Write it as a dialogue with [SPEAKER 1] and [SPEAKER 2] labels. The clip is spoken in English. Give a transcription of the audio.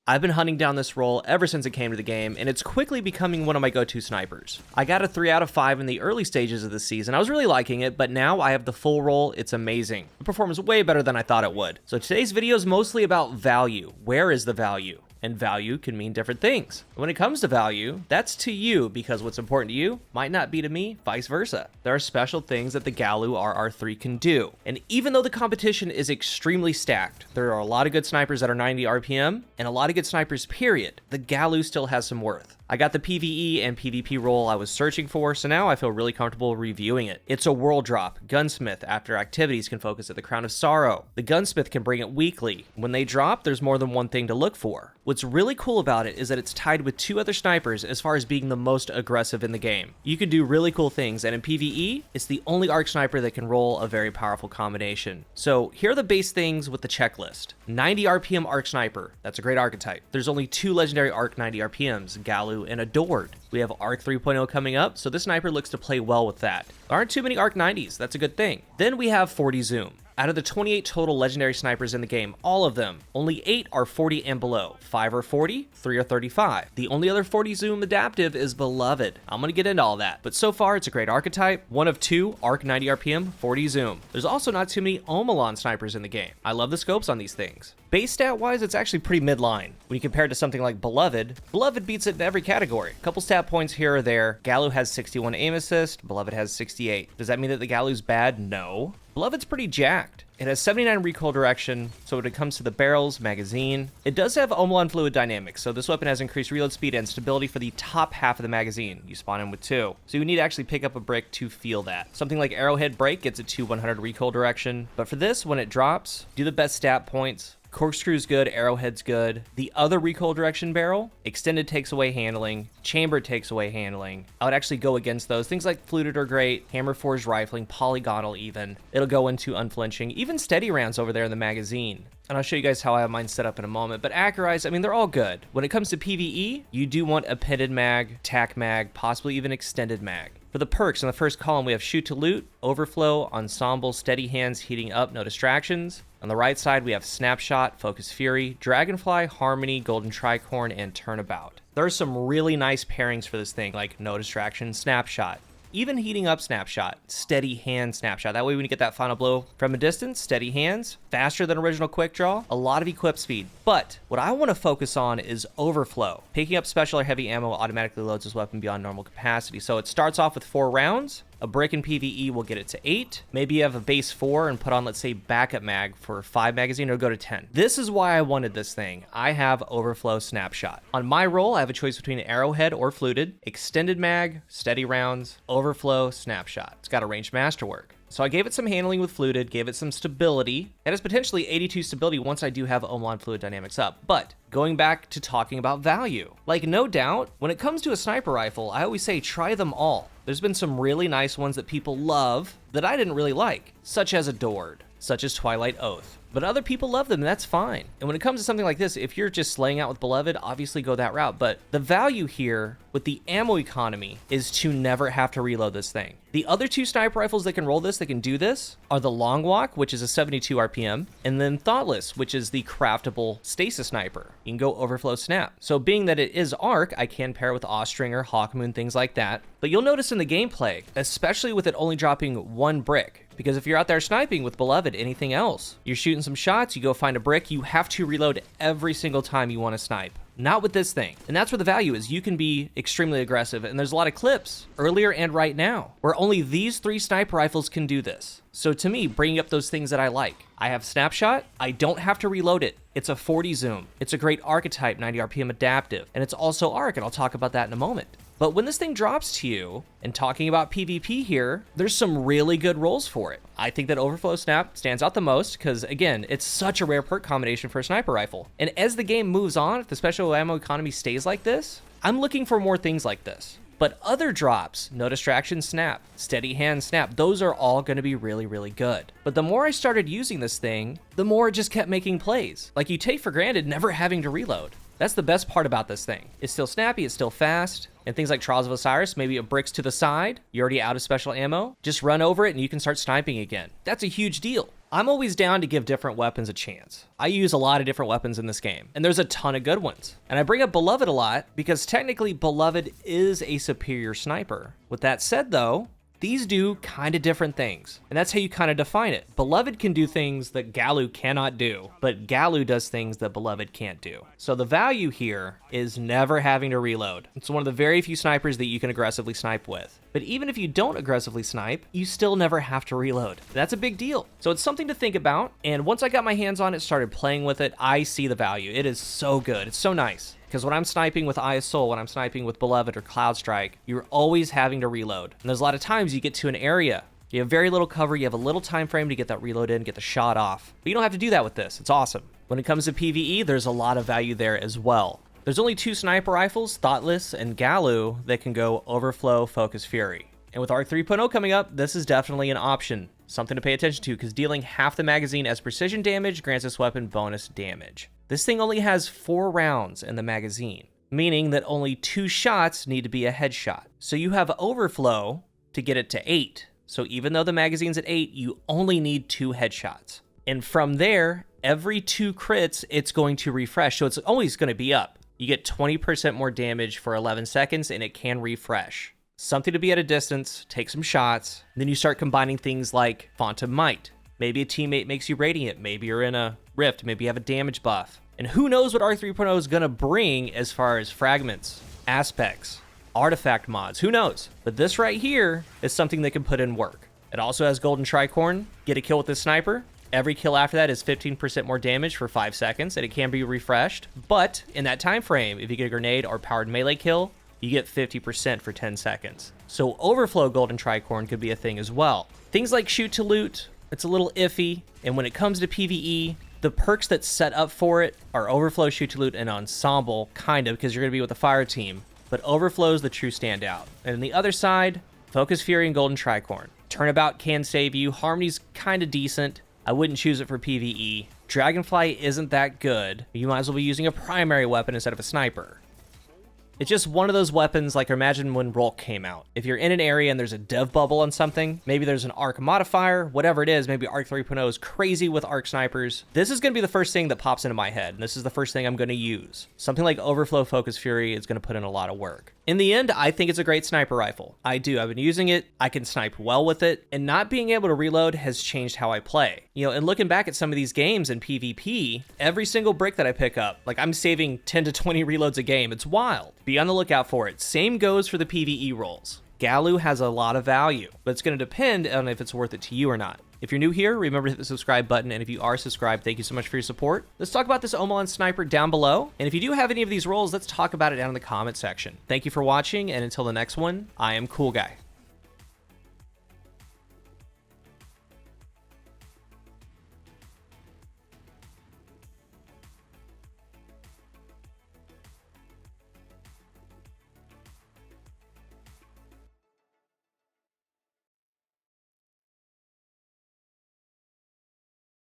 [SPEAKER 1] I've been hunting down this role ever since it came to the game, and it's quickly becoming one of my go-to snipers. I got a 3 out of 5 in the early stages of the season. I was really liking it, but now I have the full role. It's amazing. It performs way better than I thought it would. So today's video is mostly about value. Where is the value? And value can mean different things. When it comes to value, that's to you, because what's important to you might not be to me, vice versa. There are special things that the Gallu RR3 can do. And even though the competition is extremely stacked, there are a lot of good snipers that are 90 RPM, and a lot of good snipers, period. The Gallu still has some worth. I got the PvE and PvP role I was searching for, so now I feel really comfortable reviewing it. It's a world drop. Gunsmith, after activities, can focus at the Crown of Sorrow. The Gunsmith can bring it weekly. When they drop, there's more than one thing to look for. What's really cool about it is that it's tied with 2 other snipers as far as being the most aggressive in the game. You can do really cool things, and in PvE, it's the only arc sniper that can roll a very powerful combination. So here are the base things with the checklist. 90 RPM arc sniper, that's a great archetype. There's only 2 legendary arc 90 RPMs, Gallu and Adored. We have Arc 3.0 coming up, so this sniper looks to play well with that. There aren't too many Arc 90s, that's a good thing. Then we have 40 Zoom. Out of the 28 total legendary snipers in the game, all of them, only 8 are 40 and below. 5 are 40, 3 are 35. The only other 40 Zoom adaptive is Beloved. I'm gonna get into all that, but so far it's a great archetype. 1 of 2, Arc 90 RPM, 40 Zoom. There's also not too many Omelon snipers in the game. I love the scopes on these things. Base stat wise, it's actually pretty midline. When you compare it to something like Beloved, Beloved beats it in every category. A couple stat points here or there. Gallu has 61 aim assist, Beloved has 68. Does that mean that the Gallu's bad? No. Beloved's pretty jacked. It has 79 recoil direction, so when it comes to the barrels, magazine, it does have Omelon fluid dynamics, so this weapon has increased reload speed and stability for the top half of the magazine. You spawn in with 2. So you need to actually pick up a brick to feel that. Something like Arrowhead Break gets it to 100 recoil direction, but for this, when it drops, do the best stat points. Corkscrew's good, Arrowhead's good. The other recoil direction barrel, Extended takes away handling, Chamber takes away handling. I would actually go against those. Things like Fluted are great, Hammer Forged rifling, Polygonal even. It'll go into unflinching, even steady rounds over there in the magazine. And I'll show you guys how I have mine set up in a moment. But Accurized, I mean, they're all good. When it comes to PvE, you do want a pitted mag, tac mag, possibly even extended mag. For the perks, in the first column, we have Shoot to Loot, Overflow, Ensemble, Steady Hands, Heating Up, No Distractions. On the right side, we have Snapshot, Focus Fury, Dragonfly, Harmony, Golden Tricorn, and Turnabout. There are some really nice pairings for this thing, like No Distraction, Snapshot. Even Heating Up Snapshot, Steady Hand Snapshot. That way when you get that final blow from a distance, steady hands, faster than original Quick Draw, a lot of equip speed. But what I want to focus on is Overflow. Picking up special or heavy ammo automatically loads this weapon beyond normal capacity. So it starts off with 4 rounds. A brick in PvE will get it to 8. Maybe you have a base 4 and put on, let's say, backup mag for 5 magazine, or go to 10. This is why I wanted this thing. I have Overflow Snapshot. On my roll, I have a choice between Arrowhead or Fluted, Extended mag, Steady rounds, Overflow Snapshot. It's got a ranged masterwork. So I gave it some handling with Fluted, gave it some stability. It has potentially 82 stability once I do have Omelon fluid dynamics up. But going back to talking about value, like, no doubt, when it comes to a sniper rifle, I always say try them all. There's been some really nice ones that people love that I didn't really like, such as Adored, such as Twilight Oath. But other people love them, and that's fine. And when it comes to something like this, if you're just slaying out with Beloved, obviously go that route. But the value here with the ammo economy is to never have to reload this thing. The other 2 sniper rifles that can roll this, that can do this, are the Long Walk, which is a 72 RPM, and then Thoughtless, which is the craftable stasis sniper. You can go Overflow Snap. So being that it is arc, I can pair it with Austringer, Hawkmoon, things like that. But you'll notice in the gameplay, especially with it only dropping 1 brick, because if you're out there sniping with Beloved, anything else, you're shooting some shots, you go find a brick, you have to reload every single time you want to snipe. Not with this thing. And that's where the value is. You can be extremely aggressive, and there's a lot of clips earlier and right now where only these 3 sniper rifles can do this. So to me, bringing up those things that I like. I have Snapshot. I don't have to reload it. It's a 40 Zoom. It's a great archetype, 90 RPM adaptive, and it's also arc, and I'll talk about that in a moment. But when this thing drops to you, and talking about PvP here, there's some really good roles for it. I think that Overflow Snap stands out the most because, again, it's such a rare perk combination for a sniper rifle. And as the game moves on, if the special ammo economy stays like this, I'm looking for more things like this. But other drops, No Distraction Snap, Steady Hand Snap, those are all going to be really, really good. But the more I started using this thing, the more it just kept making plays. Like, you take for granted never having to reload. That's the best part about this thing. It's still snappy, it's still fast, and things like Trials of Osiris, maybe it bricks to the side, you're already out of special ammo, just run over it and you can start sniping again. That's a huge deal. I'm always down to give different weapons a chance. I use a lot of different weapons in this game, and there's a ton of good ones. And I bring up Beloved a lot because technically Beloved is a superior sniper. With that said though, these do kind of different things, and that's how you kind of define it. Beloved can do things that Gallu cannot do, but Gallu does things that Beloved can't do. So the value here is never having to reload. It's one of the very few snipers that you can aggressively snipe with. But even if you don't aggressively snipe, you still never have to reload. That's a big deal. So it's something to think about, and once I got my hands on it, started playing with it, I see the value. It is so good. It's so nice. Because when I'm sniping with Eye of Soul, when I'm sniping with Beloved or Cloud Strike, you're always having to reload. And there's a lot of times you get to an area, you have very little cover, you have a little time frame to get that reload in, get the shot off. But you don't have to do that with this. It's awesome. When it comes to PvE, there's a lot of value there as well. There's only 2 sniper rifles, Thoughtless and Gallu, that can go Overflow, Focus, Fury. And with Arc 3.0 coming up, this is definitely an option. Something to pay attention to, because dealing half the magazine as precision damage grants this weapon bonus damage. This thing only has 4 rounds in the magazine, meaning that only 2 shots need to be a headshot. So you have Overflow to get it to 8. So even though the magazine's at 8, you only need 2 headshots. And from there, every 2 crits, it's going to refresh. So it's always going to be up. You get 20% more damage for 11 seconds, and it can refresh. Something to be at a distance, take some shots, then you start combining things like Font of Might. Maybe a teammate makes you Radiant, maybe you're in a Rift, maybe you have a damage buff. And who knows what Arc 3.0 is going to bring as far as fragments, aspects, artifact mods, who knows? But this right here is something that can put in work. It also has Golden Tricorn, get a kill with this sniper. Every kill after that is 15% more damage for 5 seconds, and it can be refreshed. But in that time frame, if you get a grenade or powered melee kill, you get 50% for 10 seconds. So Overflow Golden Tricorn could be a thing as well. Things like Shoot to Loot, it's a little iffy, and when it comes to PvE, the perks that set up for it are Overflow, Shoot to Loot, and Ensemble, kind of, because you're going to be with the fire team. But Overflow is the true standout. And on the other side, Focus Fury and Golden Tricorn. Turnabout can save you. Harmony's kind of decent. I wouldn't choose it for PvE. Dragonfly isn't that good. You might as well be using a primary weapon instead of a sniper. It's just one of those weapons, like imagine when Rolk came out. If you're in an area and there's a dev bubble on something, maybe there's an arc modifier, whatever it is, maybe Arc 3.0 is crazy with arc snipers. This is going to be the first thing that pops into my head, and this is the first thing I'm going to use. Something like Overflow Focus Fury is going to put in a lot of work. In the end, I think it's a great sniper rifle. I do. I've been using it. I can snipe well with it, and not being able to reload has changed how I play. You know, and looking back at some of these games in PvP, every single brick that I pick up, like I'm saving 10 to 20 reloads a game. It's wild. Be on the lookout for it. Same goes for the PvE roles. Gallu has a lot of value, but it's going to depend on if it's worth it to you or not. If you're new here, remember to hit the subscribe button, and if you are subscribed, thank you so much for your support. Let's talk about this Omelon Sniper down below, and if you do have any of these roles, let's talk about it down in the comment section. Thank you for watching, and until the next one, I am CoolGuy.